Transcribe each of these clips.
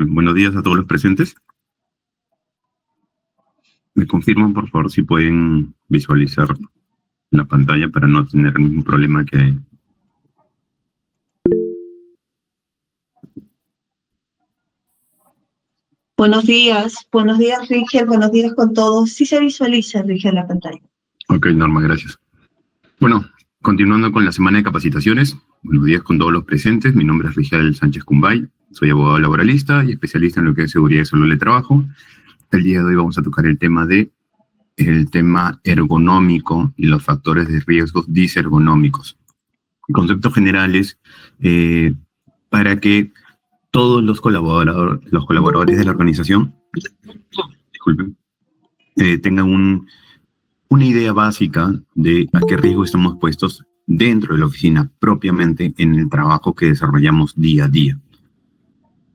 Buenos días a todos los presentes. Me confirman, por favor, si pueden visualizar la pantalla para no tener ningún problema que... Buenos días Rigel, buenos días con todos. Sí se visualiza, Rigel, la pantalla. Ok, Norma, gracias. Bueno, continuando con la semana de capacitaciones, buenos días con todos los presentes. Mi nombre es Rigel Sánchez Cumbay, soy abogado laboralista y especialista en lo que es seguridad y salud del trabajo. El día de hoy vamos a tocar el tema ergonómico y los factores de riesgos disergonómicos. Conceptos generales para que todos los colaboradores de la organización disculpen, tengan una idea básica de a qué riesgo estamos puestos dentro de la oficina, propiamente en el trabajo que desarrollamos día a día.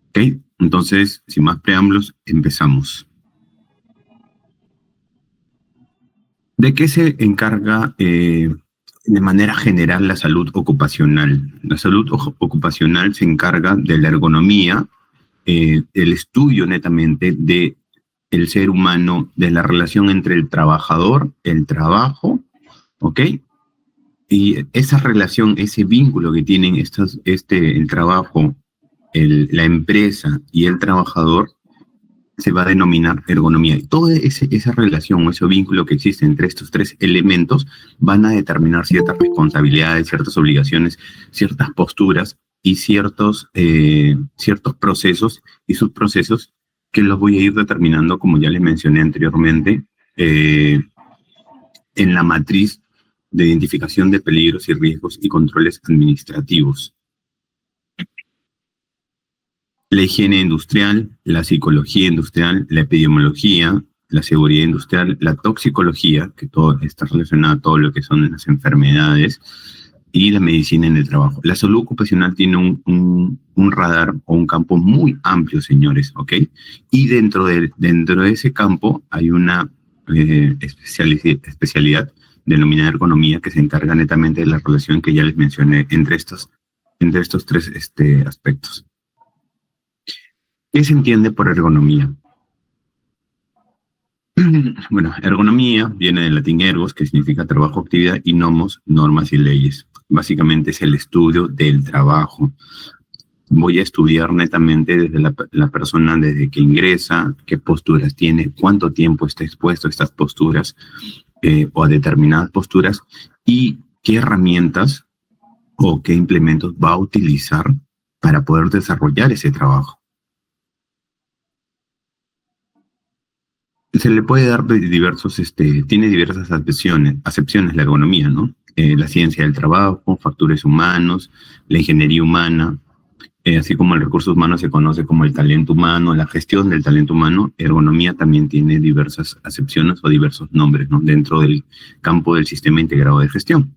¿Ok? Entonces, sin más preámbulos, empezamos. ¿De qué se encarga de manera general la salud ocupacional? La salud ocupacional se encarga de la ergonomía, el estudio netamente de el ser humano, de la relación entre el trabajador, el trabajo, ¿ok? Y esa relación, ese vínculo que tienen el trabajo, la empresa y el trabajador, se va a denominar ergonomía. Y toda esa relación o ese vínculo que existe entre estos tres elementos van a determinar ciertas responsabilidades, ciertas obligaciones, ciertas posturas y ciertos procesos y subprocesos que los voy a ir determinando, como ya les mencioné anteriormente, en la matriz de identificación de peligros y riesgos y controles administrativos. La higiene industrial, la psicología industrial, la epidemiología, la seguridad industrial, la toxicología, que todo está relacionado a todo lo que son las enfermedades, y la medicina en el trabajo. La salud ocupacional tiene un radar o un campo muy amplio, señores, ¿ok? Y dentro de ese campo hay una especialidad denominada ergonomía que se encarga netamente de la relación que ya les mencioné entre estos tres aspectos. ¿Qué se entiende por ergonomía? Bueno, ergonomía viene del latín ergos, que significa trabajo, actividad, y nomos, normas y leyes. Básicamente es el estudio del trabajo. Voy a estudiar netamente desde la persona, desde que ingresa, qué posturas tiene, cuánto tiempo está expuesto a estas posturas o a determinadas posturas y qué herramientas o qué implementos va a utilizar para poder desarrollar ese trabajo. Se le puede dar tiene diversas acepciones la ergonomía, ¿no? La ciencia del trabajo, factores humanos, la ingeniería humana, así como el recurso humano se conoce como el talento humano, la gestión del talento humano. Ergonomía también tiene diversas acepciones o diversos nombres, ¿no? Dentro del campo del sistema integrado de gestión.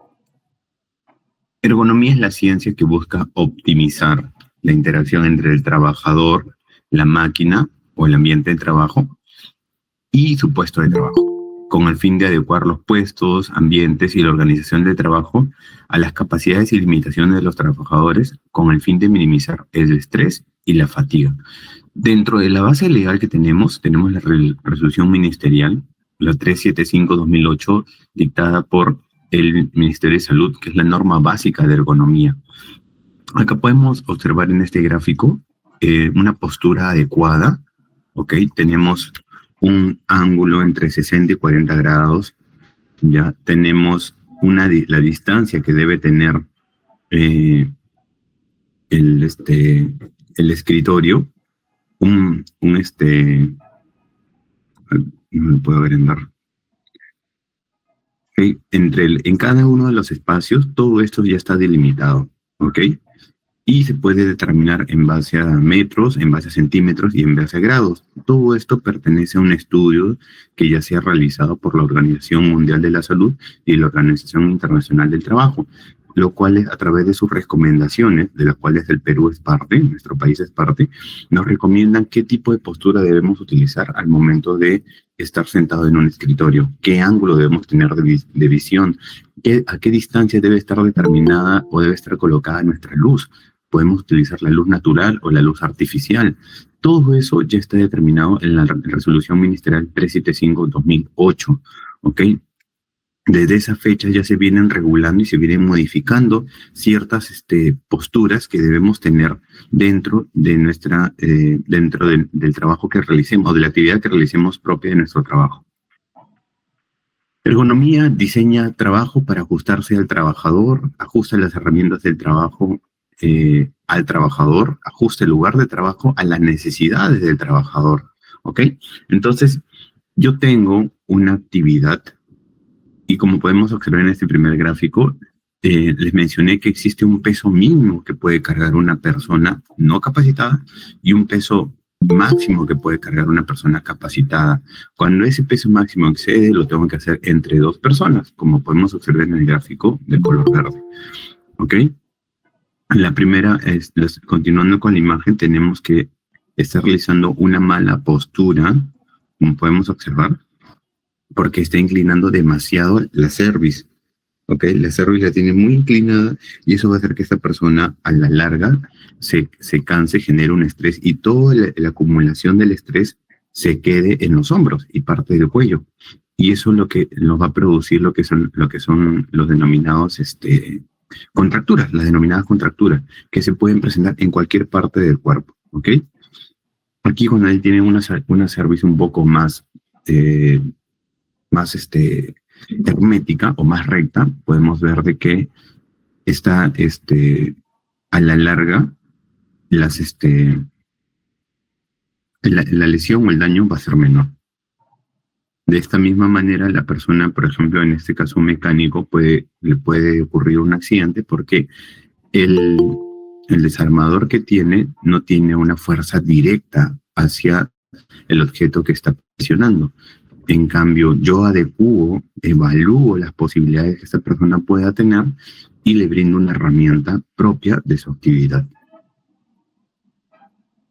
Ergonomía es la ciencia que busca optimizar la interacción entre el trabajador, la máquina o el ambiente de trabajo y su puesto de trabajo, con el fin de adecuar los puestos, ambientes y la organización de trabajo a las capacidades y limitaciones de los trabajadores, con el fin de minimizar el estrés y la fatiga. Dentro de la base legal que tenemos la resolución ministerial, la 375/2008, dictada por el Ministerio de Salud, que es la norma básica de ergonomía. Acá podemos observar en este gráfico una postura adecuada, ¿ok? Tenemos un ángulo entre 60 y 40 grados, ya tenemos la distancia que debe tener el escritorio, no lo puedo agrandar. ¿Okay? En cada uno de los espacios, todo esto ya está delimitado, ¿ok? Y se puede determinar en base a metros, en base a centímetros y en base a grados. Todo esto pertenece a un estudio que ya se ha realizado por la Organización Mundial de la Salud y la Organización Internacional del Trabajo, lo cual a través de sus recomendaciones, de las cuales el Perú es parte, nuestro país es parte, nos recomiendan qué tipo de postura debemos utilizar al momento de estar sentado en un escritorio, qué ángulo debemos tener de visión, a qué distancia debe estar determinada o debe estar colocada nuestra luz, podemos utilizar la luz natural o la luz artificial. Todo eso ya está determinado en la resolución ministerial 375/2008, ¿ok? Desde esa fecha ya se vienen regulando y se vienen modificando ciertas posturas que debemos tener dentro de del trabajo que realicemos, o de la actividad que realicemos propia de nuestro trabajo. Ergonomía diseña trabajo para ajustarse al trabajador, ajusta las herramientas del trabajo al trabajador, ajusta el lugar de trabajo a las necesidades del trabajador, ¿ok? Entonces, yo tengo una actividad y como podemos observar en este primer gráfico, les mencioné que existe un peso mínimo que puede cargar una persona no capacitada y un peso máximo que puede cargar una persona capacitada. Cuando ese peso máximo excede, lo tengo que hacer entre dos personas, como podemos observar en el gráfico de color verde. ¿Ok? La primera es, continuando con la imagen, tenemos que estar realizando una mala postura, como podemos observar, porque está inclinando demasiado la cerviz. ¿Ok? La cerviz la tiene muy inclinada y eso va a hacer que esta persona a la larga se canse, genere un estrés y toda la acumulación del estrés se quede en los hombros y parte del cuello. Y eso es lo que nos va a producir lo que son los denominados contracturas, las denominadas contracturas, que se pueden presentar en cualquier parte del cuerpo. ¿Ok? Aquí cuando él tiene una cerviz un poco más hermética o más recta, podemos ver de que está a la larga la lesión o el daño va a ser menor. De esta misma manera, la persona, por ejemplo, en este caso un mecánico, le puede ocurrir un accidente porque el desarmador que tiene no tiene una fuerza directa hacia el objeto que está presionando. En cambio, yo evalúo las posibilidades que esta persona pueda tener y le brindo una herramienta propia de su actividad.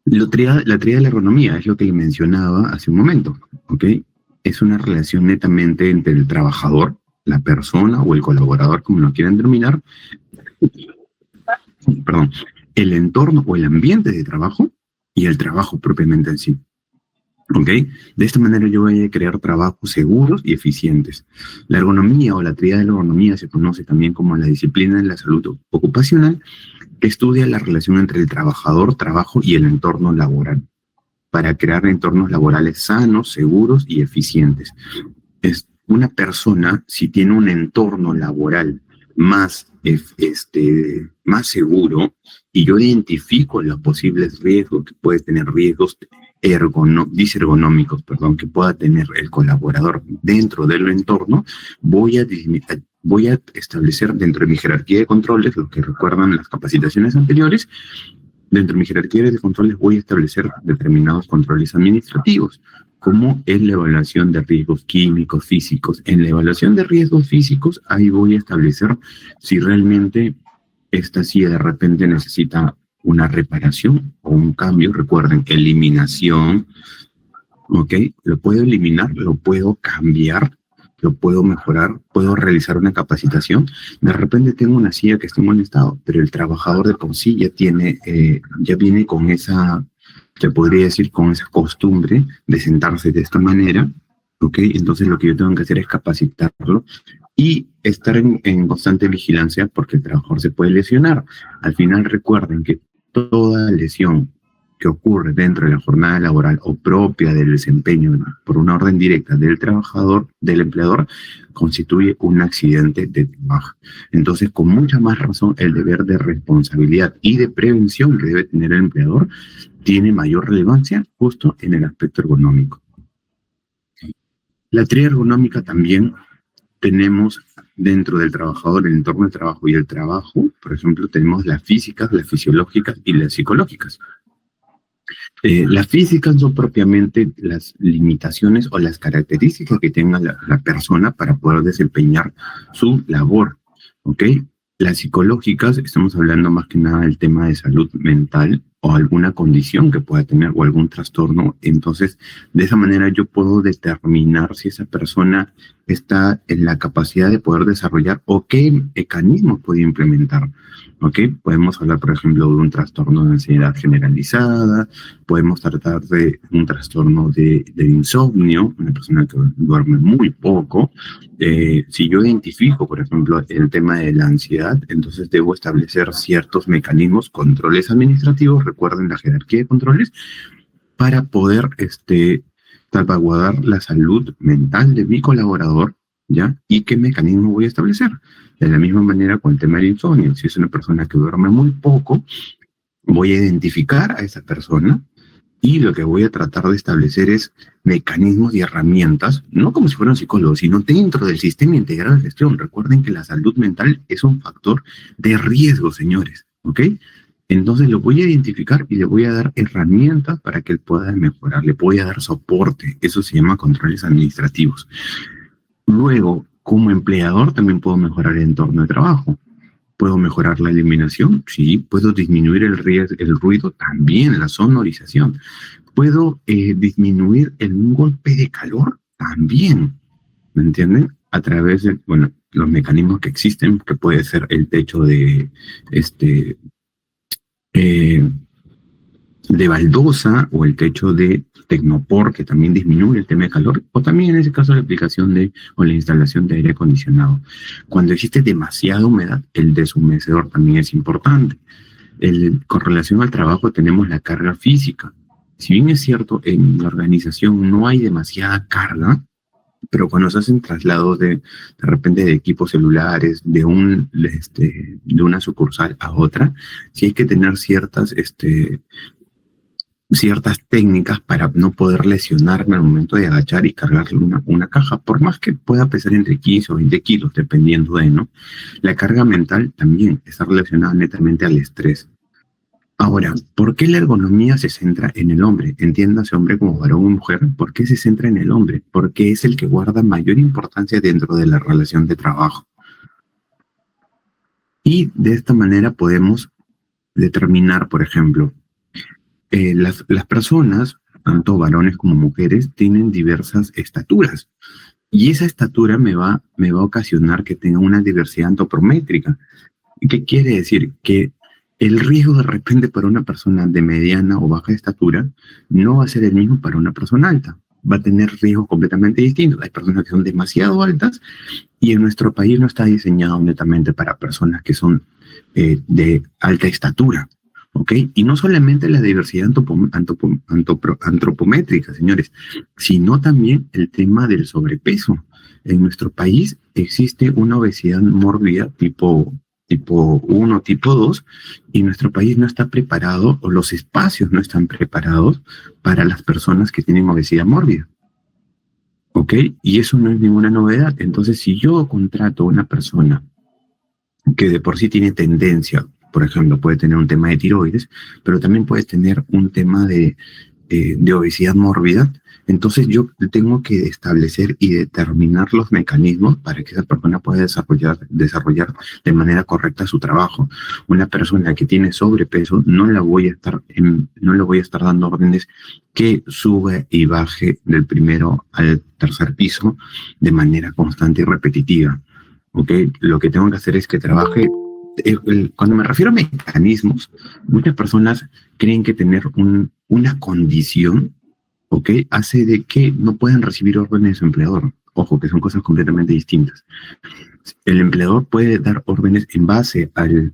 La tríada de la ergonomía es lo que le mencionaba hace un momento, ¿ok? Es una relación netamente entre el trabajador, la persona o el colaborador, como lo quieran denominar, perdón, el entorno o el ambiente de trabajo y el trabajo propiamente en sí. ¿Ok? De esta manera yo voy a crear trabajos seguros y eficientes. La ergonomía o la tríada de la ergonomía se conoce también como la disciplina de la salud ocupacional, que estudia la relación entre el trabajador, trabajo y el entorno laboral, para crear entornos laborales sanos, seguros y eficientes. Es una persona, si tiene un entorno laboral más seguro, y yo identifico los posibles riesgos que puede tener, riesgos disergonómicos, que pueda tener el colaborador dentro del entorno, voy a establecer dentro de mi jerarquía de controles, lo que recuerdan las capacitaciones anteriores, dentro de mi jerarquía de controles voy a establecer determinados controles administrativos, como es la evaluación de riesgos químicos, físicos. En la evaluación de riesgos físicos, ahí voy a establecer si realmente esta silla de repente necesita una reparación o un cambio. Recuerden, eliminación, ¿ok? Lo puedo eliminar, lo puedo cambiar, lo puedo mejorar, puedo realizar una capacitación. De repente tengo una silla que está en buen estado, pero el trabajador de por sí ya viene con esa, se podría decir, con esa costumbre de sentarse de esta manera, ¿ok? Entonces lo que yo tengo que hacer es capacitarlo y estar en constante vigilancia porque el trabajador se puede lesionar. Al final recuerden que toda lesión que ocurre dentro de la jornada laboral o propia del desempeño por una orden directa del trabajador, del empleador, constituye un accidente de trabajo. Entonces, con mucha más razón, el deber de responsabilidad y de prevención que debe tener el empleador tiene mayor relevancia justo en el aspecto ergonómico. La tríada ergonómica también tenemos dentro del trabajador, el entorno del trabajo y el trabajo, por ejemplo, tenemos las físicas, las fisiológicas y las psicológicas. Las físicas son propiamente las limitaciones o las características que tenga la persona para poder desempeñar su labor, ¿ok? Las psicológicas, estamos hablando más que nada del tema de salud mental o alguna condición que pueda tener o algún trastorno. Entonces, de esa manera yo puedo determinar si esa persona está en la capacidad de poder desarrollar o qué mecanismos puede implementar. ¿Ok? Podemos hablar, por ejemplo, de un trastorno de ansiedad generalizada, podemos tratar de un trastorno de insomnio, una persona que duerme muy poco. Si yo identifico, por ejemplo, el tema de la ansiedad, entonces debo establecer ciertos mecanismos, controles administrativos, recuerden la jerarquía de controles, para poder salvaguardar la salud mental de mi colaborador, ¿ya? ¿Y qué mecanismo voy a establecer? De la misma manera con el tema del insomnio. Si es una persona que duerme muy poco, voy a identificar a esa persona y lo que voy a tratar de establecer es mecanismos y herramientas, no como si fuera un psicólogo, sino dentro del sistema integrado de gestión. Recuerden que la salud mental es un factor de riesgo, señores, ¿ok? Entonces lo voy a identificar y le voy a dar herramientas para que él pueda mejorar, le voy a dar soporte, eso se llama controles administrativos. Luego, como empleador también puedo mejorar el entorno de trabajo. ¿Puedo mejorar la eliminación? Sí. ¿Puedo disminuir el ruido? También, la sonorización. ¿Puedo disminuir un golpe de calor? También. ¿Me entienden? A través de, bueno, los mecanismos que existen, que puede ser el techo de baldosa o el techo de tecnopor, que también disminuye el tema de calor, o también en ese caso la aplicación o la instalación de aire acondicionado. Cuando existe demasiada humedad, el deshumecedor también es importante. Con relación al trabajo tenemos la carga física. Si bien es cierto, en la organización no hay demasiada carga, pero cuando se hacen traslados de repente de equipos celulares, de una sucursal a otra, sí hay que tener ciertas técnicas para no poder lesionarme al momento de agachar y cargarle una caja, por más que pueda pesar entre 15 o 20 kilos, dependiendo de, ¿no? La carga mental también está relacionada netamente al estrés. Ahora, ¿por qué la ergonomía se centra en el hombre? Entiéndase hombre como varón o mujer. ¿Por qué se centra en el hombre? Porque es el que guarda mayor importancia dentro de la relación de trabajo. Y de esta manera podemos determinar, por ejemplo, las personas, tanto varones como mujeres, tienen diversas estaturas. Y esa estatura me va a ocasionar que tenga una diversidad antropométrica. ¿Qué quiere decir? Que el riesgo de repente para una persona de mediana o baja estatura no va a ser el mismo para una persona alta. Va a tener riesgos completamente distintos. Hay personas que son demasiado altas y en nuestro país no está diseñado netamente para personas que son de alta estatura. ¿Ok? Y no solamente la diversidad antropométrica, señores, sino también el tema del sobrepeso. En nuestro país existe una obesidad mórbida tipo 1, tipo 2, y nuestro país no está preparado, o los espacios no están preparados para las personas que tienen obesidad mórbida. ¿Ok? Y eso no es ninguna novedad. Entonces, si yo contrato a una persona que de por sí tiene tendencia, por ejemplo, puede tener un tema de tiroides, pero también puede tener un tema de obesidad mórbida, entonces yo tengo que establecer y determinar los mecanismos para que esa persona pueda desarrollar de manera correcta su trabajo. Una persona que tiene sobrepeso no le voy a estar dando órdenes que sube y baje del primero al tercer piso de manera constante y repetitiva. ¿Ok? Lo que tengo que hacer es que trabaje. Cuando me refiero a mecanismos, muchas personas creen que tener una condición, ¿ok?, hace de que no puedan recibir órdenes de su empleador. Ojo, que son cosas completamente distintas. El empleador puede dar órdenes en base al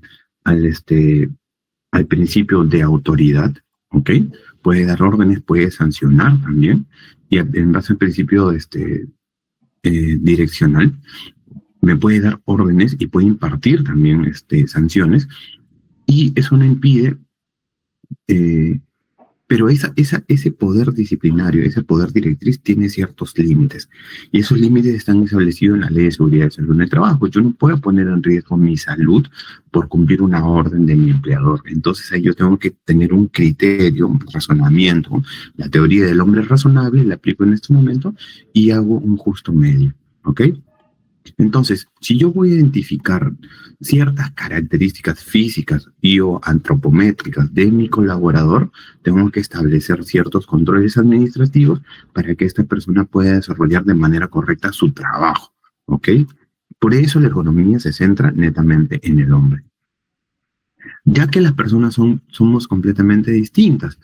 principio de autoridad, ¿ok? Puede dar órdenes, puede sancionar también, y en base al principio direccional, me puede dar órdenes y puede impartir también sanciones, y eso no impide, pero ese poder disciplinario, ese poder directriz tiene ciertos límites, y esos límites están establecidos en la Ley de Seguridad y Salud en el Trabajo. Yo no puedo poner en riesgo mi salud por cumplir una orden de mi empleador. Entonces ahí yo tengo que tener un criterio, un razonamiento. La teoría del hombre razonable la aplico en este momento y hago un justo medio, ¿ok? Entonces, si yo voy a identificar ciertas características físicas y o antropométricas de mi colaborador, tengo que establecer ciertos controles administrativos para que esta persona pueda desarrollar de manera correcta su trabajo, ¿ok? Por eso la ergonomía se centra netamente en el hombre, ya que las personas somos completamente distintas.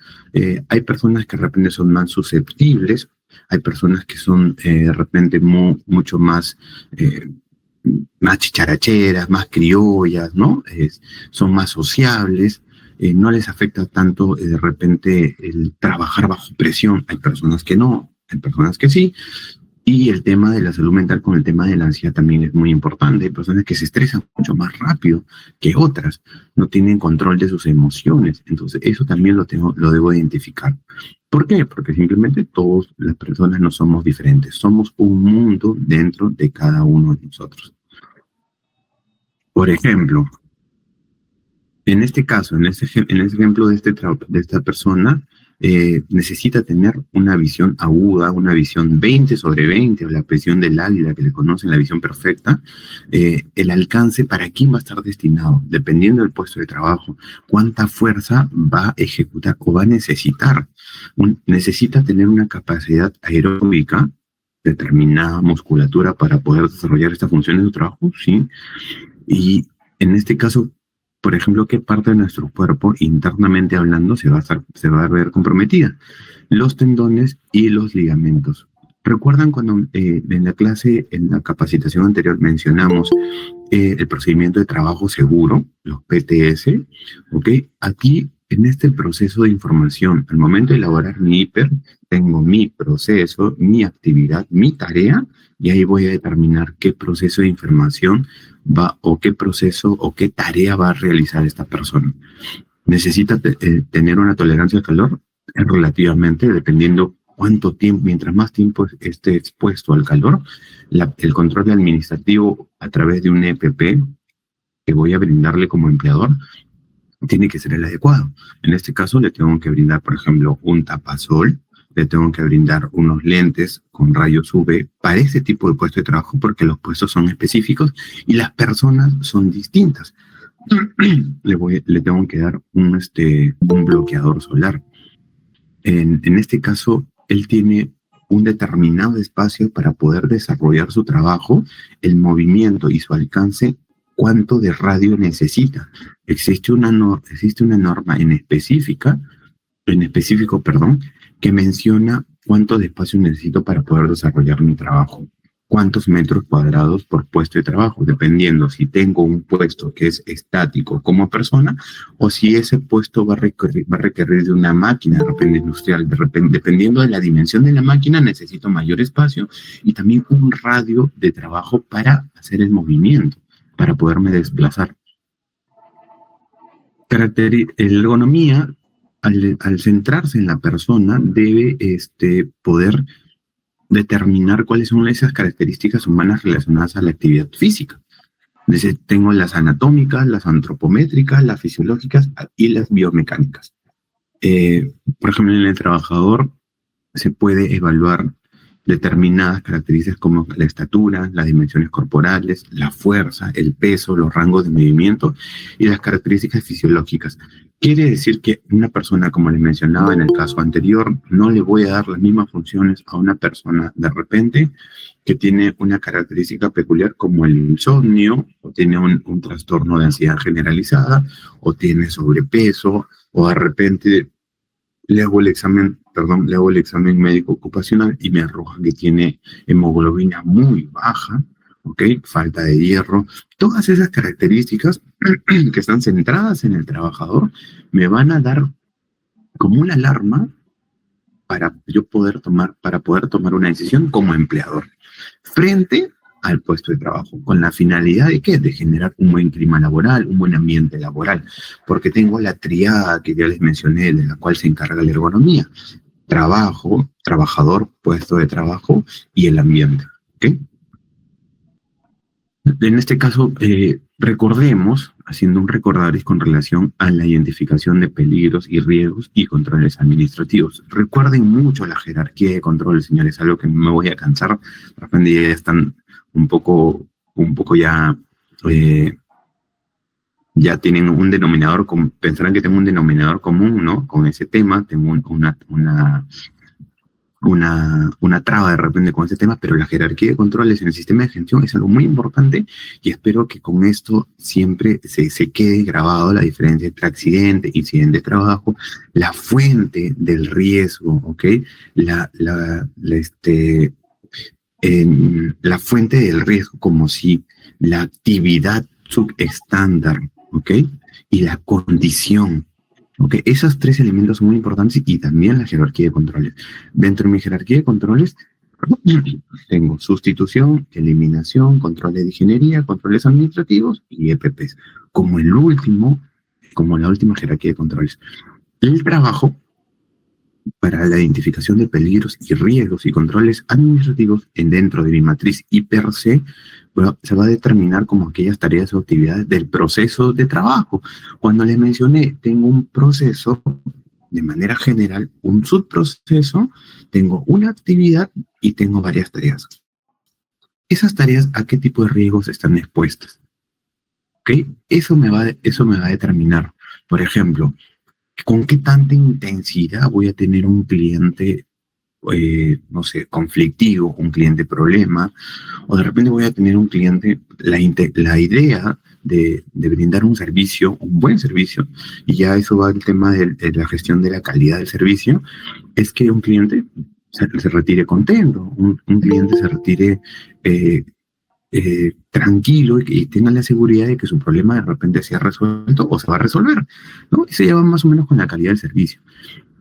Hay personas que de repente son más susceptibles, hay personas que son de repente mucho más, más chicharacheras, más criollas, ¿no? Son más sociables, no les afecta tanto de repente el trabajar bajo presión. Hay personas que no, hay personas que sí, y el tema de la salud mental con el tema de la ansiedad también es muy importante. Hay personas que se estresan mucho más rápido que otras, no tienen control de sus emociones. Entonces, eso también lo debo identificar. ¿Por qué? Porque simplemente todas las personas no somos diferentes. Somos un mundo dentro de cada uno de nosotros. Por ejemplo, en este caso, en este ejemplo de esta persona, necesita tener una visión aguda, una visión 20/20, o la presión del águila que le conocen, la visión perfecta. El alcance, ¿para quién va a estar destinado? Dependiendo del puesto de trabajo, cuánta fuerza va a ejecutar o va a necesitar. Necesita tener una capacidad aeróbica, determinada musculatura para poder desarrollar esta función de su trabajo, sí. Y en este caso, por ejemplo, ¿qué parte de nuestro cuerpo, internamente hablando, se va a ver comprometida? Los tendones y los ligamentos. ¿Recuerdan cuando en la clase, en la capacitación anterior, mencionamos el procedimiento de trabajo seguro, los PTS? ¿Ok? Aquí, en este proceso de información, al momento de elaborar mi hiper, tengo mi proceso, mi actividad, mi tarea, y ahí voy a determinar qué proceso de información va, o qué proceso o qué tarea va a realizar esta persona. ¿Necesita tener una tolerancia al calor? Relativamente, dependiendo cuánto tiempo, mientras más tiempo esté expuesto al calor, el control administrativo a través de un EPP que voy a brindarle como empleador tiene que ser el adecuado. En este caso le tengo que brindar, por ejemplo, un tapasol, le tengo que brindar unos lentes con rayos UV para ese tipo de puesto de trabajo, porque los puestos son específicos y las personas son distintas. Le tengo que dar un bloqueador solar. En este caso, él tiene un determinado espacio para poder desarrollar su trabajo, el movimiento y su alcance, cuánto de radio necesita. Existe una norma en específico, que menciona cuánto de espacio necesito para poder desarrollar mi trabajo, cuántos metros cuadrados por puesto de trabajo, dependiendo si tengo un puesto que es estático como persona o si ese puesto va a requerir de una máquina de repente industrial. Dependiendo de la dimensión de la máquina, necesito mayor espacio y también un radio de trabajo para hacer el movimiento, para poderme desplazar. La ergonomía, al centrarse en la persona, debe poder determinar cuáles son esas características humanas relacionadas a la actividad física. Tengo las anatómicas, las antropométricas, las fisiológicas y las biomecánicas. Por ejemplo, en el trabajador se puede evaluar determinadas características como la estatura, las dimensiones corporales, la fuerza, el peso, los rangos de movimiento y las características fisiológicas. Quiere decir que una persona, como les mencionaba en el caso anterior, no le voy a dar las mismas funciones a una persona de repente que tiene una característica peculiar como el insomnio, o tiene un trastorno de ansiedad generalizada, o tiene sobrepeso, o de repente le hago el examen médico ocupacional y me arroja que tiene hemoglobina muy baja, ¿ok? Falta de hierro. Todas esas características que están centradas en el trabajador me van a dar como una alarma para poder tomar una decisión como empleador frente al puesto de trabajo, con la finalidad de ¿qué? De generar un buen clima laboral, un buen ambiente laboral, porque tengo la triada que ya les mencioné, de la cual se encarga la ergonomía: trabajo, trabajador, puesto de trabajo y el ambiente, ¿ok? En este caso, recordemos, haciendo un recordaris con relación a la identificación de peligros y riesgos y controles administrativos. Recuerden mucho la jerarquía de controles, señores, algo que no me voy a cansar, de repente ya están un poco ya, ya tienen un denominador, pensarán que tengo un denominador común, ¿no? Con ese tema, tengo una traba de repente con ese tema, pero la jerarquía de controles en el sistema de gestión es algo muy importante y espero que con esto siempre se quede grabado la diferencia entre accidente, incidente de trabajo, la fuente del riesgo, ¿ok? La, la, la, este, la fuente del riesgo como si la actividad subestándar, ¿ok? Y la condición. Ok, esos tres elementos son muy importantes y también la jerarquía de controles. Dentro de mi jerarquía de controles tengo sustitución, eliminación, controles de ingeniería, controles administrativos y EPPs. Como el último, como la última jerarquía de controles. El trabajo para la identificación de peligros y riesgos y controles administrativos dentro de mi matriz y per se, bueno, se va a determinar como aquellas tareas o actividades del proceso de trabajo. Cuando les mencioné, tengo un proceso, de manera general, un subproceso, tengo una actividad y tengo varias tareas. Esas tareas, ¿a qué tipo de riesgos están expuestas? ¿Ok? Eso me va a determinar, por ejemplo, con qué tanta intensidad voy a tener un cliente, no sé, conflictivo, un cliente problema, o de repente voy a tener un cliente, la idea de brindar un servicio, un buen servicio, y ya eso va al tema de la gestión de la calidad del servicio, es que un cliente se retire contento, un cliente se retire tranquilo y tenga la seguridad de que su problema de repente sea resuelto o se va a resolver, ¿no? Y se lleva más o menos con la calidad del servicio.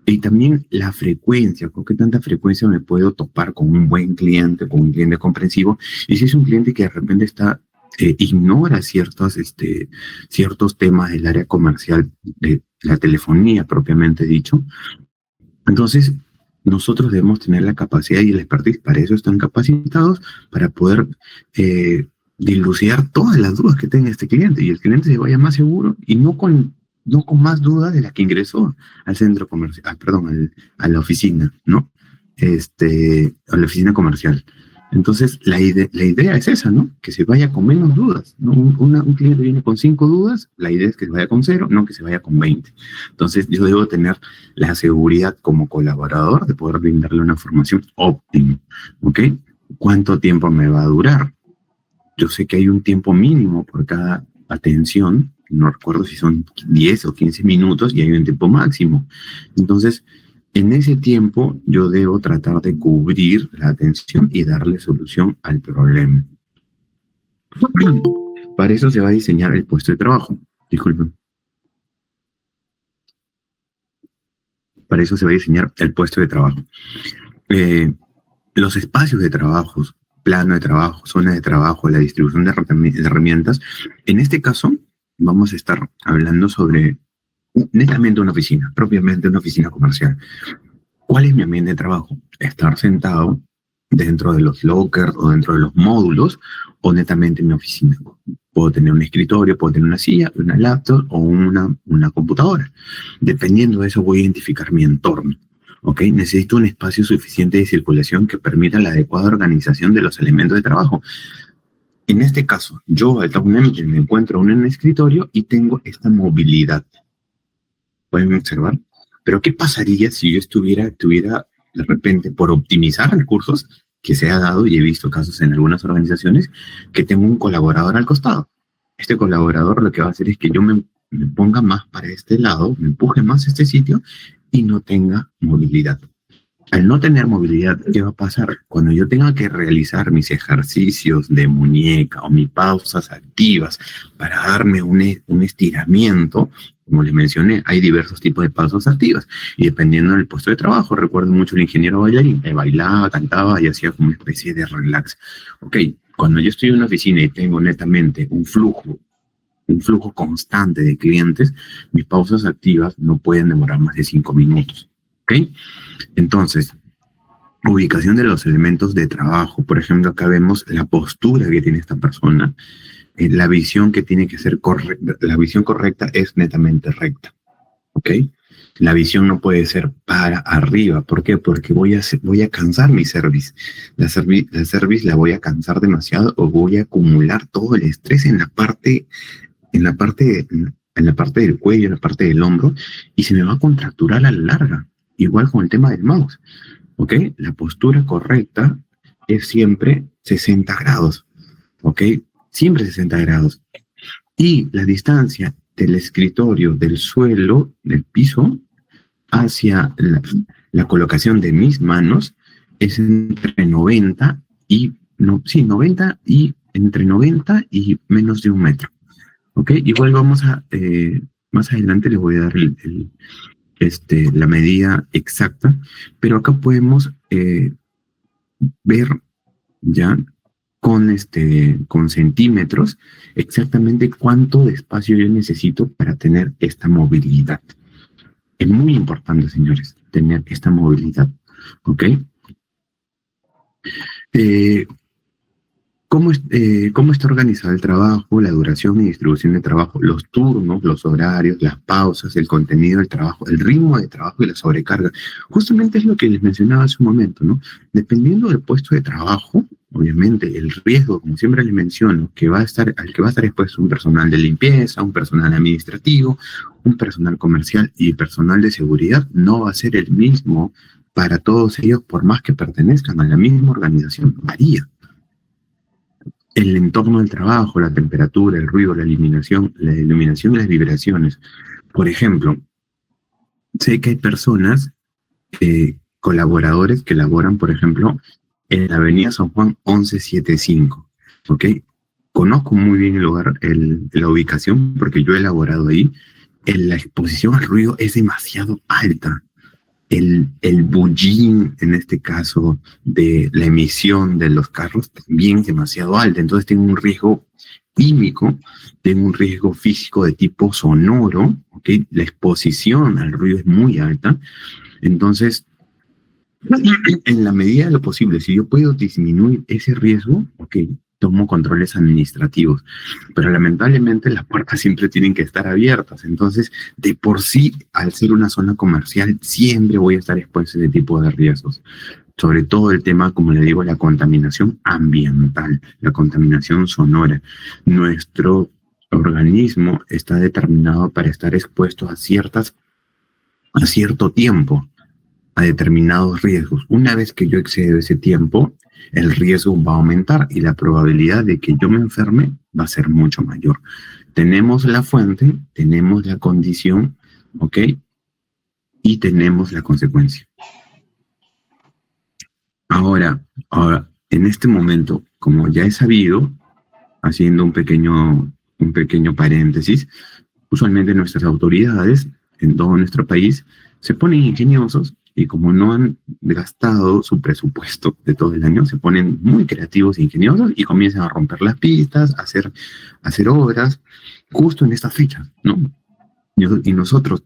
Y también la frecuencia, con qué tanta frecuencia me puedo topar con un buen cliente, con un cliente comprensivo, y si es un cliente que de repente ignora ciertos temas del área comercial, de la telefonía propiamente dicho, entonces nosotros debemos tener la capacidad y el expertise, para eso están capacitados, para poder dilucidar todas las dudas que tenga este cliente y el cliente se vaya más seguro y no con más dudas de la que ingresó al centro comercial, perdón, a la oficina, ¿no? A la oficina comercial. Entonces, la idea es esa, ¿no? Que se vaya con menos dudas, ¿no? Un cliente viene con 5 dudas, la idea es que se vaya con 0, no que se vaya con 20. Entonces, yo debo tener la seguridad como colaborador de poder brindarle una formación óptima, ¿ok? ¿Cuánto tiempo me va a durar? Yo sé que hay un tiempo mínimo por cada atención, no recuerdo si son 10 o 15 minutos y hay un tiempo máximo. Entonces, en ese tiempo yo debo tratar de cubrir la atención y darle solución al problema. Para eso se va a diseñar el puesto de trabajo. Disculpen. Para eso se va a diseñar el puesto de trabajo. Los espacios de trabajo, plano de trabajo, zona de trabajo, la distribución de herramientas. En este caso, vamos a estar hablando sobre netamente una oficina, propiamente una oficina comercial. ¿Cuál es mi ambiente de trabajo? Estar sentado dentro de los lockers o dentro de los módulos o netamente en mi oficina. Puedo tener un escritorio, puedo tener una silla, una laptop o una computadora. Dependiendo de eso voy a identificar mi entorno. ¿Ok? Necesito un espacio suficiente de circulación que permita la adecuada organización de los elementos de trabajo. En este caso, yo actualmente me encuentro en un escritorio y tengo esta movilidad. ¿Pueden observar? Pero ¿qué pasaría si yo tuviera de repente, por optimizar recursos, que se ha dado, y he visto casos en algunas organizaciones, que tengo un colaborador al costado? Este colaborador lo que va a hacer es que yo me ponga más para este lado, me empuje más a este sitio y no tenga movilidad. Al no tener movilidad, ¿qué va a pasar? Cuando yo tenga que realizar mis ejercicios de muñeca o mis pausas activas para darme un estiramiento, como les mencioné, hay diversos tipos de pausas activas y dependiendo del puesto de trabajo, recuerdo mucho el ingeniero bailarín, bailaba, cantaba y hacía como una especie de relax. Ok, cuando yo estoy en una oficina y tengo netamente un flujo constante de clientes, mis pausas activas no pueden demorar más de 5 minutos. ¿Ok? Entonces, ubicación de los elementos de trabajo. Por ejemplo, acá vemos la postura que tiene esta persona. La visión que tiene que ser correcta. La visión correcta es netamente recta. ¿Ok? La visión no puede ser para arriba. ¿Por qué? Porque voy a cansar mi cerviz. La cerviz la voy a cansar demasiado o voy a acumular todo el estrés en la parte, en la parte del cuello, en la parte del hombro, y se me va a contracturar a la larga. Igual con el tema del mouse. ¿Ok? La postura correcta es siempre 60 grados. ¿Ok? Siempre 60 grados. Y la distancia del escritorio, del suelo, del piso, hacia la colocación de mis manos es entre 90 y, no, sí, 90 y entre 90 y menos de 1 metro. ¿Ok? Igual vamos a, más adelante les voy a dar la medida exacta, pero acá podemos ver ya con centímetros exactamente cuánto de espacio yo necesito para tener esta movilidad. Es muy importante, señores, tener esta movilidad, ¿ok? ¿Cómo está organizado el trabajo, la duración y distribución de trabajo, los turnos, los horarios, las pausas, el contenido del trabajo, el ritmo de trabajo y la sobrecarga? Justamente es lo que les mencionaba hace un momento, ¿no? Dependiendo del puesto de trabajo, obviamente el riesgo, como siempre les menciono, al que va a estar expuesto un personal de limpieza, un personal administrativo, un personal comercial y personal de seguridad, no va a ser el mismo para todos ellos, por más que pertenezcan a la misma organización, varía. El entorno del trabajo, la temperatura, el ruido, la iluminación y las vibraciones. Por ejemplo, sé que hay personas, colaboradores que laboran, por ejemplo, en la avenida San Juan 1175, ¿ok? Conozco muy bien el lugar, la ubicación, porque yo he laborado ahí. La exposición al ruido es demasiado alta. El bullín, en este caso, de la emisión de los carros también es demasiado alta. Entonces tengo un riesgo químico, tengo un riesgo físico de tipo sonoro, ¿ok? La exposición al ruido es muy alta. Entonces, en la medida de lo posible, si yo puedo disminuir ese riesgo, ¿ok? Tomo controles administrativos, pero lamentablemente las puertas siempre tienen que estar abiertas. Entonces, de por sí, al ser una zona comercial, siempre voy a estar expuesto a ese tipo de riesgos. Sobre todo el tema, como le digo, la contaminación ambiental, la contaminación sonora. Nuestro organismo está determinado para estar expuesto a cierto tiempo, a determinados riesgos. Una vez que yo excedo ese tiempo, el riesgo va a aumentar y la probabilidad de que yo me enferme va a ser mucho mayor. Tenemos la fuente, tenemos la condición, ¿ok? Y tenemos la consecuencia. Ahora, en este momento, como ya he sabido, haciendo un pequeño paréntesis, usualmente nuestras autoridades en todo nuestro país se ponen ingeniosos y como no han gastado su presupuesto de todo el año, se ponen muy creativos e ingeniosos y comienzan a romper las pistas, a hacer obras justo en estas fechas, ¿no? Y nosotros,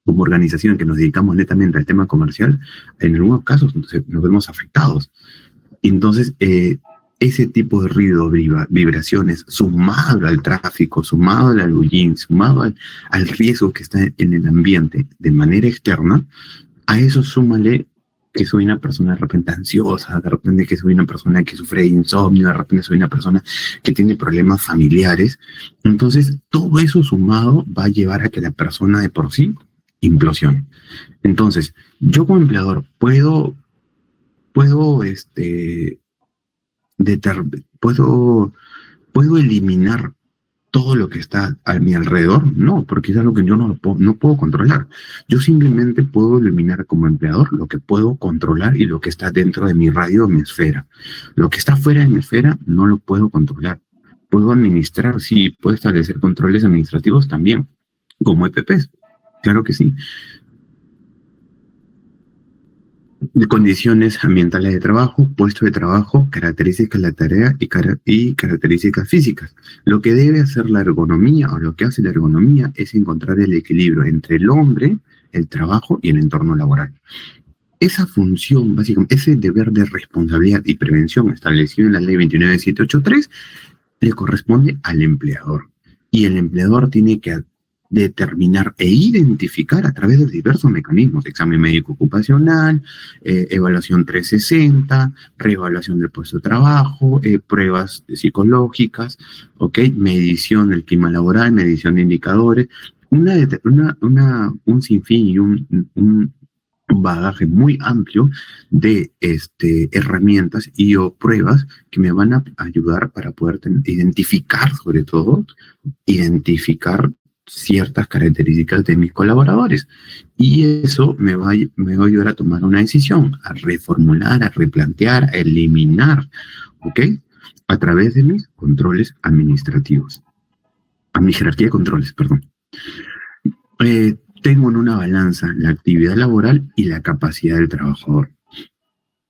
como organización que nos dedicamos netamente al tema comercial, en algunos casos nos vemos afectados. Entonces, ese tipo de ruido, vibraciones, sumado al tráfico, sumado al bullín, sumado al riesgo que está en el ambiente de manera externa, a eso súmale que soy una persona de repente ansiosa, de repente que soy una persona que sufre de insomnio, de repente soy una persona que tiene problemas familiares. Entonces, todo eso sumado va a llevar a que la persona de por sí implosione. Entonces, yo como empleador puedo eliminar todo lo que está a mi alrededor. No, porque es algo que yo no puedo controlar. Yo simplemente puedo eliminar como empleador lo que puedo controlar y lo que está dentro de mi radio o mi esfera. Lo que está fuera de mi esfera no lo puedo controlar. Puedo administrar, sí, puedo establecer controles administrativos también, como EPPs. Claro que sí. De condiciones ambientales de trabajo, puesto de trabajo, características de la tarea y características físicas. Lo que debe hacer la ergonomía o lo que hace la ergonomía es encontrar el equilibrio entre el hombre, el trabajo y el entorno laboral. Esa función, básicamente, ese deber de responsabilidad y prevención establecido en la ley 29783 le corresponde al empleador. Y el empleador tiene que determinar e identificar a través de diversos mecanismos: examen médico ocupacional, evaluación 360, reevaluación del puesto de trabajo, pruebas psicológicas, ¿okay? Medición del clima laboral, medición de indicadores, un sinfín y un bagaje muy amplio de herramientas y o pruebas que me van a ayudar para poder identificar, sobre todo, identificar ciertas características de mis colaboradores. Y eso me va a ayudar a tomar una decisión, a reformular, a replantear, a eliminar, ¿ok? A través de mis controles administrativos. A mi jerarquía de controles, perdón. Tengo en una balanza la actividad laboral y la capacidad del trabajador.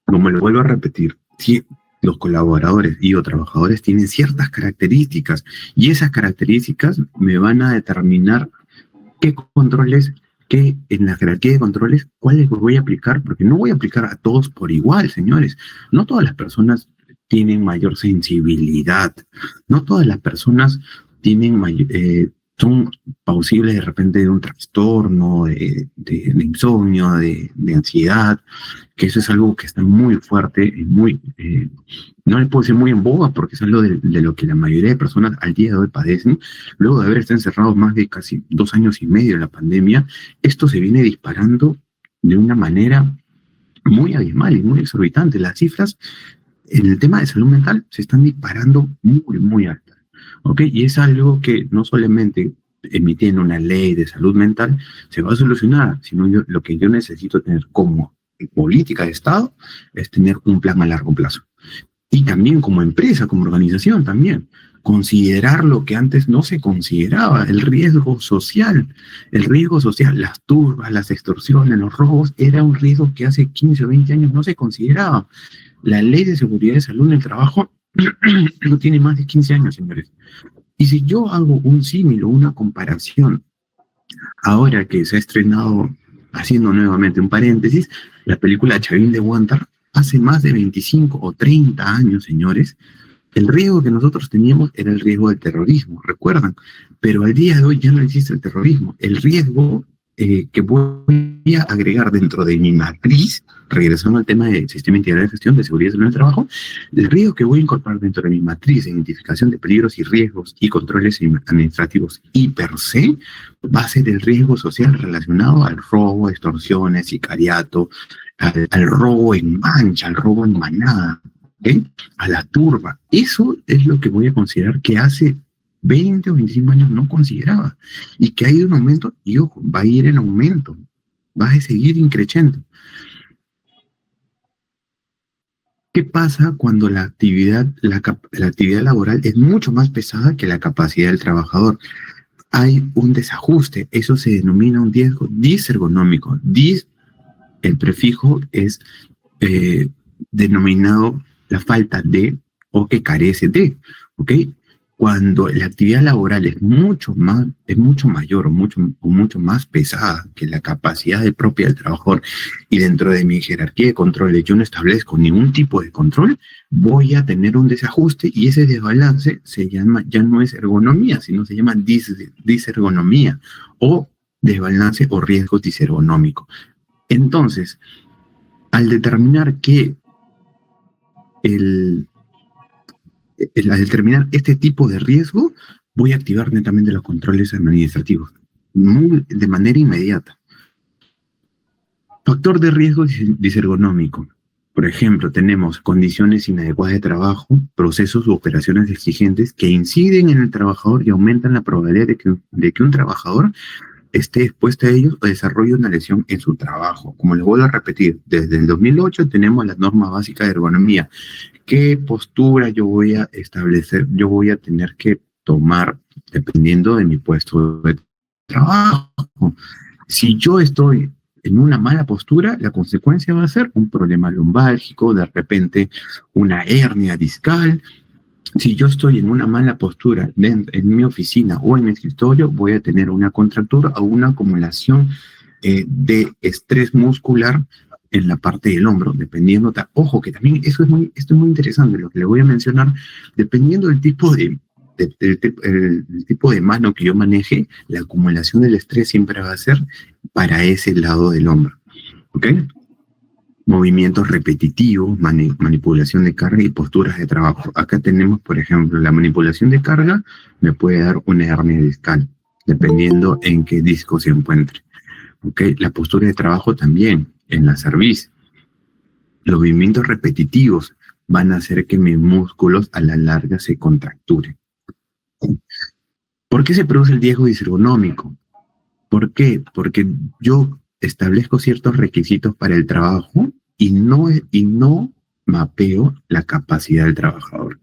Como lo vuelvo a repetir, si los colaboradores y o trabajadores tienen ciertas características y esas características me van a determinar qué controles, qué en la jerarquía de controles, cuáles voy a aplicar, porque no voy a aplicar a todos por igual, señores. No todas las personas tienen mayor sensibilidad, no todas las personas tienen son plausibles de repente de un trastorno, de insomnio, de ansiedad, que eso es algo que está muy fuerte, muy, no le puedo decir muy en boga, porque es algo de lo que la mayoría de personas al día de hoy padecen. Luego de haber estado encerrados más de casi 2 años y medio en la pandemia, esto se viene disparando de una manera muy abismal y muy exorbitante. Las cifras en el tema de salud mental se están disparando muy, muy altas. ¿Ok? Y es algo que no solamente emitiendo una ley de salud mental se va a solucionar, sino lo que yo necesito tener como política de Estado es tener un plan a largo plazo. Y también como empresa, como organización también, considerar lo que antes no se consideraba, el riesgo social. El riesgo social, las turbas, las extorsiones, los robos, era un riesgo que hace 15 o 20 años no se consideraba. La ley de seguridad de salud en el trabajo no tiene más de 15 años, señores. Y si yo hago un símil o una comparación, ahora que se ha estrenado, haciendo nuevamente un paréntesis, la película Chavín de Huántar, hace más de 25 o 30 años, señores, el riesgo que nosotros teníamos era el riesgo del terrorismo, ¿recuerdan? Pero al día de hoy ya no existe el terrorismo. El riesgo que voy a agregar dentro de mi matriz, regresando al tema del Sistema Integral de Gestión de Seguridad y Salud en el Trabajo, el riesgo que voy a incorporar dentro de mi matriz de identificación de peligros y riesgos y controles administrativos y per se, va a ser el riesgo social relacionado al robo, extorsiones, sicariato, al robo en mancha, al robo en manada, ¿okay? A la turba. Eso es lo que voy a considerar que hace 20 o 25 años no consideraba, y que ha ido en aumento, y ojo, va a ir en aumento, va a seguir increciendo. ¿Qué pasa cuando la actividad laboral es mucho más pesada que la capacidad del trabajador? Hay un desajuste, eso se denomina un riesgo disergonómico. El prefijo es denominado la falta de o que carece de, ¿ok? Cuando la actividad laboral es mucho mayor o mucho más pesada que la capacidad propia del trabajador, y dentro de mi jerarquía de controles yo no establezco ningún tipo de control, voy a tener un desajuste, y ese desbalance ya no es ergonomía, sino se llama disergonomía o desbalance o riesgo disergonómico. Entonces, al determinar que al determinar este tipo de riesgo, voy a activar netamente los controles administrativos de manera inmediata. Factor de riesgo disergonómico. Por ejemplo, tenemos condiciones inadecuadas de trabajo, procesos u operaciones exigentes que inciden en el trabajador y aumentan la probabilidad de que un trabajador esté expuesto a ellos o desarrolle una lesión en su trabajo. Como les vuelvo a repetir, desde el 2008 tenemos las normas básicas de ergonomía. ¿Qué postura yo voy a establecer? Yo voy a tener que tomar dependiendo de mi puesto de trabajo. Si yo estoy en una mala postura, la consecuencia va a ser un problema lumbálgico, de repente una hernia discal. Si yo estoy en una mala postura en mi oficina o en mi escritorio, voy a tener una contractura o una acumulación de estrés muscular en la parte del hombro, dependiendo. Ojo, que también esto es muy interesante, lo que le voy a mencionar, dependiendo del tipo de el tipo de mano que yo maneje, la acumulación del estrés siempre va a ser para ese lado del hombro. ¿Ok? Movimientos repetitivos, manipulación de carga y posturas de trabajo. Acá tenemos, por ejemplo, la manipulación de carga me puede dar una hernia discal, dependiendo en qué disco se encuentre. ¿Ok? La postura de trabajo también, en la cerviz. Los movimientos repetitivos van a hacer que mis músculos a la larga se contracturen. ¿Por qué se produce el riesgo disergonómico? ¿Por qué? Porque yo establezco ciertos requisitos para el trabajo y no mapeo la capacidad del trabajador.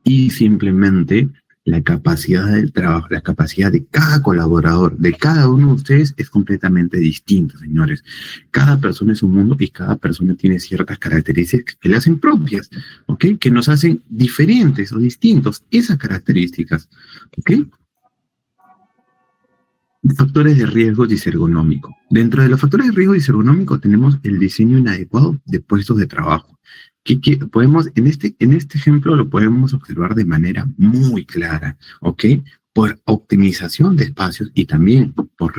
Y simplemente la capacidad del trabajo, la capacidad de cada colaborador, de cada uno de ustedes es completamente distinta, señores. Cada persona es un mundo y cada persona tiene ciertas características que le hacen propias, ¿ok? Que nos hacen diferentes o distintos, esas características, ¿ok? Factores de riesgo disergonómico. Dentro de los factores de riesgo disergonómico tenemos el diseño inadecuado de puestos de trabajo. Que podemos, en este ejemplo lo podemos observar de manera muy clara, ¿ok? Por optimización de espacios y también por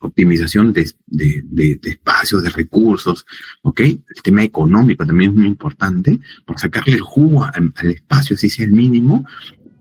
optimización de espacios, de recursos, ¿ok? El tema económico también es muy importante, por sacarle el jugo al espacio, si sea el mínimo.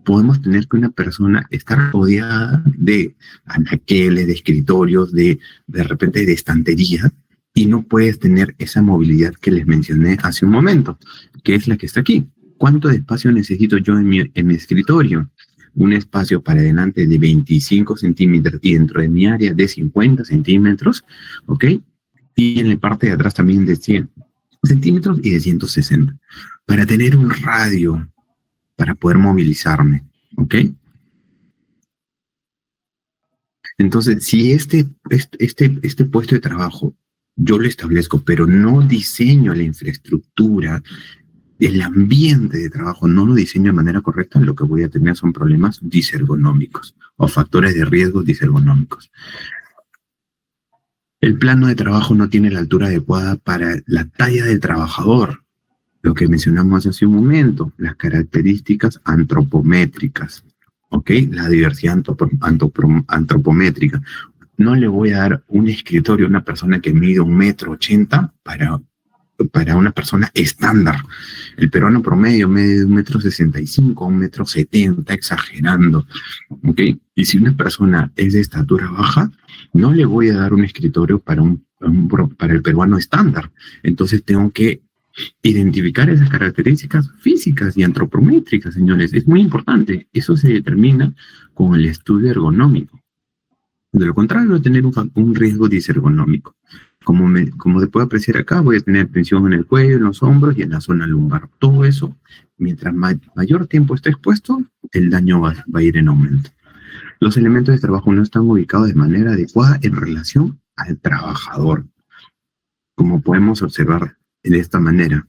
Podemos tener que una persona está rodeada de anaqueles, de escritorios, de repente de estanterías, y no puedes tener esa movilidad que les mencioné hace un momento, que es la que está aquí. ¿Cuánto espacio necesito yo en mi escritorio? Un espacio para adelante de 25 centímetros y dentro de mi área de 50 centímetros, ¿ok? Y en la parte de atrás también de 100 centímetros y de 160, para tener un radio para poder movilizarme, ¿ok? Entonces, si este puesto de trabajo yo lo establezco, pero no diseño la infraestructura, el ambiente de trabajo, no lo diseño de manera correcta, lo que voy a tener son problemas disergonómicos o factores de riesgo disergonómicos. El plano de trabajo no tiene la altura adecuada para la talla del trabajador. Lo que mencionamos hace un momento, las características antropométricas, ¿ok? La diversidad antropométrica. No le voy a dar un escritorio a una persona que mide 1,80 m para una persona estándar. El peruano promedio mide 1,65 m, 1,70 m, exagerando, ¿ok? Y si una persona es de estatura baja, no le voy a dar un escritorio para el peruano estándar. Entonces tengo que identificar esas características físicas y antropométricas, señores. Es muy importante. Eso se determina con el estudio ergonómico. De lo contrario, voy a tener un riesgo disergonómico. Como se puede apreciar acá, voy a tener tensión en el cuello, en los hombros y en la zona lumbar. Todo eso, mientras mayor tiempo esté expuesto, el daño va a ir en aumento. Los elementos de trabajo no están ubicados de manera adecuada en relación al trabajador. Como podemos observar de esta manera,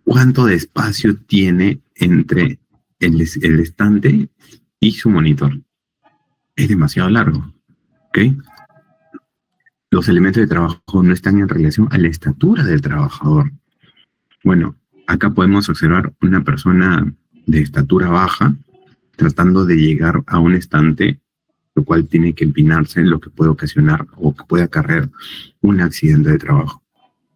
¿cuánto de espacio tiene entre el estante y su monitor? Es demasiado largo, ¿ok? Los elementos de trabajo no están en relación a la estatura del trabajador. Bueno, acá podemos observar una persona de estatura baja tratando de llegar a un estante, lo cual tiene que empinarse, lo que puede ocasionar o que puede acarrear un accidente de trabajo.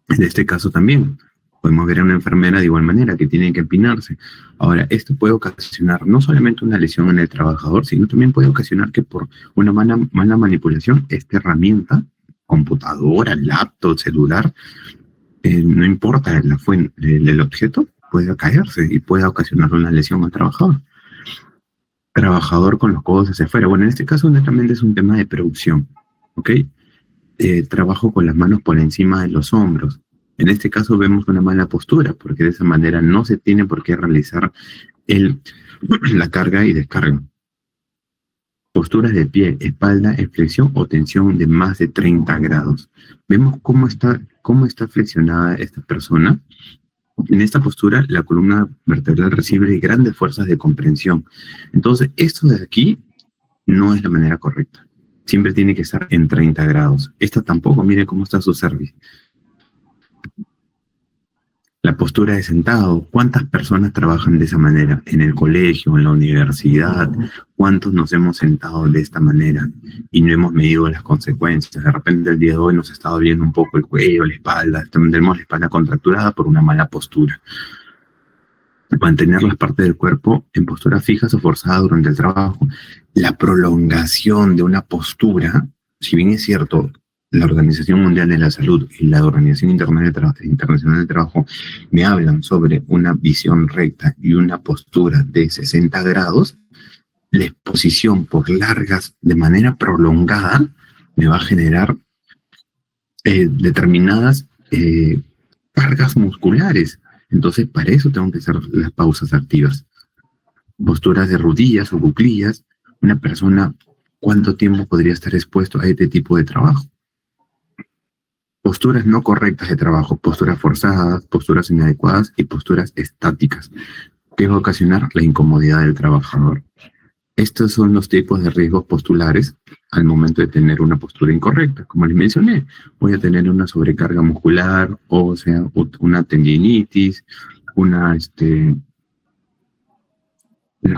En este caso también podemos ver a una enfermera de igual manera que tiene que empinarse. Ahora, esto puede ocasionar no solamente una lesión en el trabajador, sino también puede ocasionar que por una mala manipulación, esta herramienta, computadora, laptop, celular, no importa la fuente del objeto, puede caerse y puede ocasionar una lesión al trabajador. Trabajador con los codos hacia afuera. Bueno, en este caso netamente es un tema de producción, ¿ok? Trabajo con las manos por encima de los hombros. En este caso vemos una mala postura, porque de esa manera no se tiene por qué realizar la carga y descarga. Posturas de pie, espalda en flexión o tensión de más de 30 grados. Vemos cómo está flexionada esta persona. En esta postura, la columna vertebral recibe grandes fuerzas de comprensión. Entonces, esto de aquí no es la manera correcta. Siempre tiene que estar en 30 grados. Esta tampoco, mire cómo está su cerviz. La postura de sentado, ¿cuántas personas trabajan de esa manera? En el colegio, en la universidad, ¿cuántos nos hemos sentado de esta manera y no hemos medido las consecuencias? De repente el día de hoy nos está doliendo un poco el cuello, la espalda, tenemos la espalda contracturada por una mala postura. Mantener las partes del cuerpo en posturas fijas o forzadas durante el trabajo. La prolongación de una postura, si bien es cierto, la Organización Mundial de la Salud y la Organización Internacional del Trabajo me hablan sobre una visión recta y una postura de 60 grados, la exposición por largas, de manera prolongada, me va a generar determinadas cargas musculares. Entonces, para eso tengo que hacer las pausas activas. Posturas de rodillas o cuclillas. Una persona, ¿cuánto tiempo podría estar expuesto a este tipo de trabajo? Posturas no correctas de trabajo, posturas forzadas, posturas inadecuadas y posturas estáticas, que va a ocasionar la incomodidad del trabajador. Estos son los tipos de riesgos postulares al momento de tener una postura incorrecta. Como les mencioné, voy a tener una sobrecarga muscular, o sea, una tendinitis, unas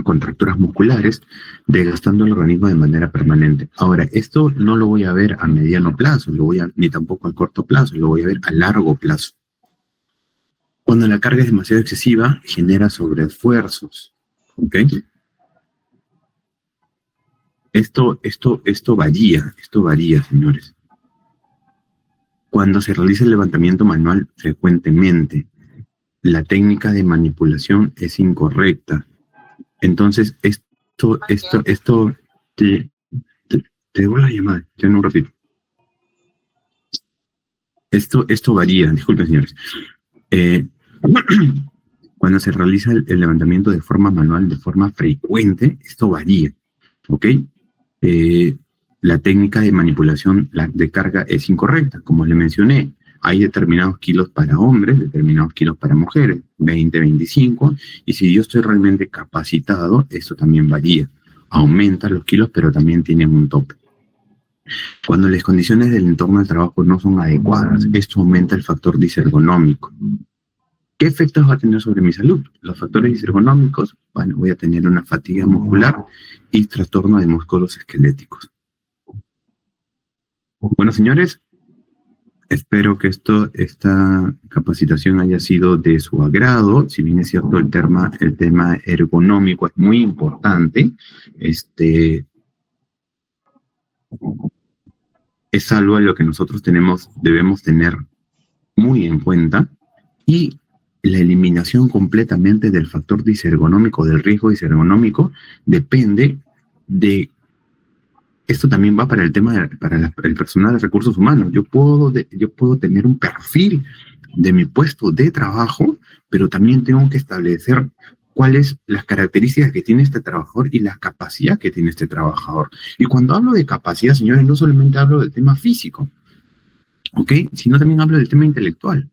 contracturas musculares, desgastando el organismo de manera permanente. Ahora, esto no lo voy a ver a mediano plazo, ni tampoco a corto plazo, lo voy a ver a largo plazo. Cuando la carga es demasiado excesiva, genera sobreesfuerzos. ¿Ok? Esto varía, señores. Cuando se realiza el levantamiento manual frecuentemente, la técnica de manipulación es incorrecta. Entonces, te devuelvo la llamada, ya en un ratito. Esto varía, disculpen, señores. Cuando se realiza el levantamiento de forma manual, de forma frecuente, esto varía, ¿ok? La técnica de manipulación de carga es incorrecta. Como le mencioné, hay determinados kilos para hombres, determinados kilos para mujeres, 20, 25, y si yo estoy realmente capacitado, esto también varía. Aumenta los kilos, pero también tienen un tope. Cuando las condiciones del entorno del trabajo no son adecuadas, esto aumenta el factor disergonómico. ¿Qué efectos va a tener sobre mi salud? Los factores disergonómicos, bueno, voy a tener una fatiga muscular y trastorno de músculos esqueléticos. Bueno, señores, espero que esta capacitación haya sido de su agrado. Si bien es cierto, el tema ergonómico es muy importante, es algo a lo que nosotros debemos tener muy en cuenta, y la eliminación completamente del factor disergonómico, del riesgo disergonómico, depende de... Esto también va para el tema para el personal de recursos humanos. Yo puedo tener un perfil de mi puesto de trabajo, pero también tengo que establecer cuáles las características que tiene este trabajador y la capacidad que tiene este trabajador. Y cuando hablo de capacidad, señores, no solamente hablo del tema físico, ¿ok? Sino también hablo del tema intelectual.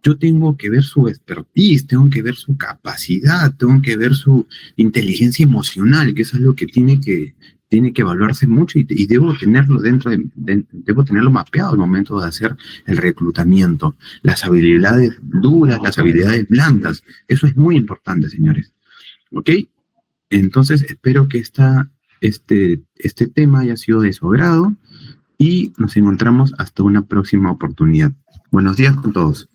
Yo tengo que ver su expertise, tengo que ver su capacidad, tengo que ver su inteligencia emocional, que es algo que tiene que evaluarse mucho, y debo tenerlo debo tenerlo mapeado al momento de hacer el reclutamiento. Las habilidades duras, las habilidades blandas, eso es muy importante, señores. ¿Ok? Entonces, espero que este tema haya sido de su agrado y nos encontramos hasta una próxima oportunidad. Buenos días con todos.